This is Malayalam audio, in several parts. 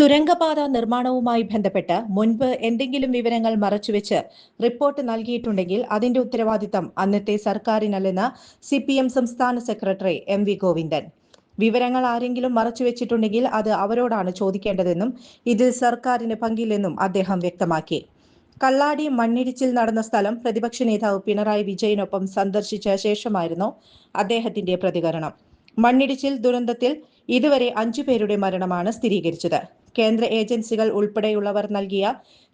തുരങ്കപാത നിർമ്മാണവുമായി ബന്ധപ്പെട്ട് മുൻപ് എന്തെങ്കിലും വിവരങ്ങൾ മറച്ചുവെച്ച് റിപ്പോർട്ട് നൽകിയിട്ടുണ്ടെങ്കിൽ അതിന്റെ ഉത്തരവാദിത്തം അന്നത്തെ സർക്കാരിനല്ലെന്ന് സിപിഎം സംസ്ഥാന സെക്രട്ടറി എം.വി. ഗോവിന്ദൻ. വിവരങ്ങൾ ആരെങ്കിലും മറച്ചുവെച്ചിട്ടുണ്ടെങ്കിൽ അത് അവരോടാണ് ചോദിക്കേണ്ടതെന്നും ഇതിൽ സർക്കാരിന് പങ്കില്ലെന്നും അദ്ദേഹം വ്യക്തമാക്കി. കള്ളാടി മണ്ണിടിച്ചിൽ നടന്ന സ്ഥലം പ്രതിപക്ഷ നേതാവ് പിണറായി വിജയനൊപ്പം സന്ദർശിച്ച ശേഷമായിരുന്നു അദ്ദേഹത്തിന്റെ പ്രതികരണം. മണ്ണിടിച്ചിൽ ദുരന്തത്തിൽ ഇതുവരെ 5 പേരുടെ മരണമാണ് സ്ഥിരീകരിച്ചത്. കേന്ദ്ര ഏജൻസികൾ ഉൾപ്പെടെയുള്ളവർ നൽകിയ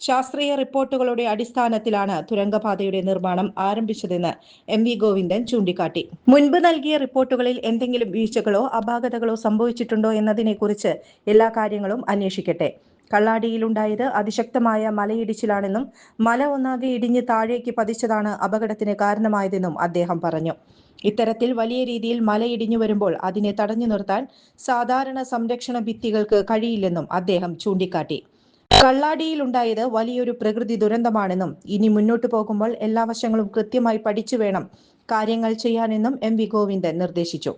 ശാസ്ത്രീയ റിപ്പോർട്ടുകളുടെ അടിസ്ഥാനത്തിലാണ് തുരങ്കപാതയുടെ നിർമ്മാണം ആരംഭിച്ചതെന്ന് എം.വി. ഗോവിന്ദൻ ചൂണ്ടിക്കാട്ടി. മുൻപ് നൽകിയ റിപ്പോർട്ടുകളിൽ എന്തെങ്കിലും വീഴ്ചകളോ അപാകതകളോ സംഭവിച്ചിട്ടുണ്ടോ എന്നതിനെക്കുറിച്ച് എല്ലാ കാര്യങ്ങളും അന്വേഷിക്കട്ടെ. കള്ളാടിയിലുണ്ടായത് അതിശക്തമായ മലയിടിച്ചിലാണെന്നും മല ഒന്നാകെ ഇടിഞ്ഞ് താഴേക്ക് പതിച്ചതാണ് അപകടത്തിന് കാരണമായതെന്നും അദ്ദേഹം പറഞ്ഞു. ഇത്തരത്തിൽ വലിയ രീതിയിൽ മലയിടിഞ്ഞു വരുമ്പോൾ അതിനെ തടഞ്ഞു നിർത്താൻ സാധാരണ സംരക്ഷണ ഭിത്തികൾക്ക് കഴിയില്ലെന്നും അദ്ദേഹം ചൂണ്ടിക്കാട്ടി. കള്ളാടിയിലുണ്ടായത് വലിയൊരു പ്രകൃതി ദുരന്തമാണെന്നും ഇനി മുന്നോട്ടു പോകുമ്പോൾ എല്ലാ വശങ്ങളും കൃത്യമായി പഠിച്ചു വേണം കാര്യങ്ങൾ ചെയ്യാനെന്നും എം.വി. ഗോവിന്ദൻ നിർദ്ദേശിച്ചു.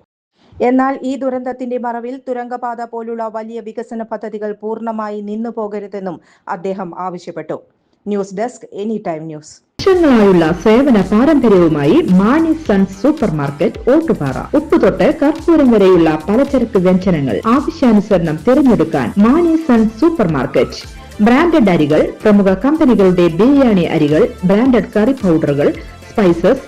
എന്നാൽ ഈ ദുരന്തത്തിന്റെ മറവിൽ തുരങ്കപാത പോലുള്ള വലിയ വികസന പദ്ധതികൾ പൂർണ്ണമായി നിന്നു പോകരുതെന്നും അദ്ദേഹം ആവശ്യപ്പെട്ടു. News desk any time news. വർഷങ്ങളായുള്ള സേവന പാരമ്പര്യവുമായി Mani sons super market Ottupara. ഉപ്പ് തൊട്ട് കർപ്പൂരം വരെയുള്ള പലചരക്ക് വ്യഞ്ജനങ്ങൾ ആവശ്യാനുസരണം തിരഞ്ഞെടുക്കാൻ Mani sons super market. Branded അരികൾ, പ്രമുഖ കമ്പനികളുടെ ബിരിയാണി അരികൾ, ബ്രാൻഡഡ് കറി പൗഡറുകൾ, സ്പൈസസ്,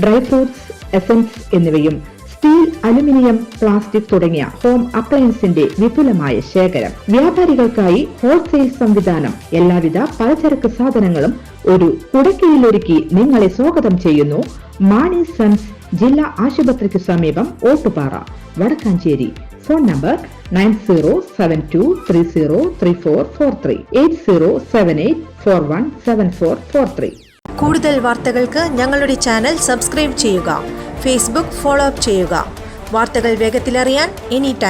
ഡ്രൈ ഫ്രൂട്ട്സ്, എസൻസ് എന്നിവയും സ്റ്റീൽ, അലുമിനിയം, പ്ലാസ്റ്റിക് തുടങ്ങിയ ഹോം അപ്ലയൻസിന്റെ വിപുലമായ ശേഖരം. വ്യാപാരികൾക്കായി ഹോൾസെയിൽ സംവിധാനം. എല്ലാവിധ പലചരക്ക് സാധനങ്ങളും ഒരു കുടക്കീഴിലൊരുക്കി നിങ്ങളെ സ്വാഗതം ചെയ്യുന്നു. മാണി സൺസ്, ജില്ലാ ആശുപത്രിക്ക് സമീപം, ഓട്ടുപാറ, വടക്കാഞ്ചേരി. Phone number 9072303443 8078417443. കൂടുതൽ വാർത്തകൾക്ക് ഞങ്ങളുടെ ചാനൽ സബ്സ്ക്രൈബ് ചെയ്യുക. ഫേസ്ബുക്ക് ഫോളോ അപ്പ് ചെയ്യുക. വാർത്തകൾ വേഗത്തിലറിയാൻ എനി ടൈം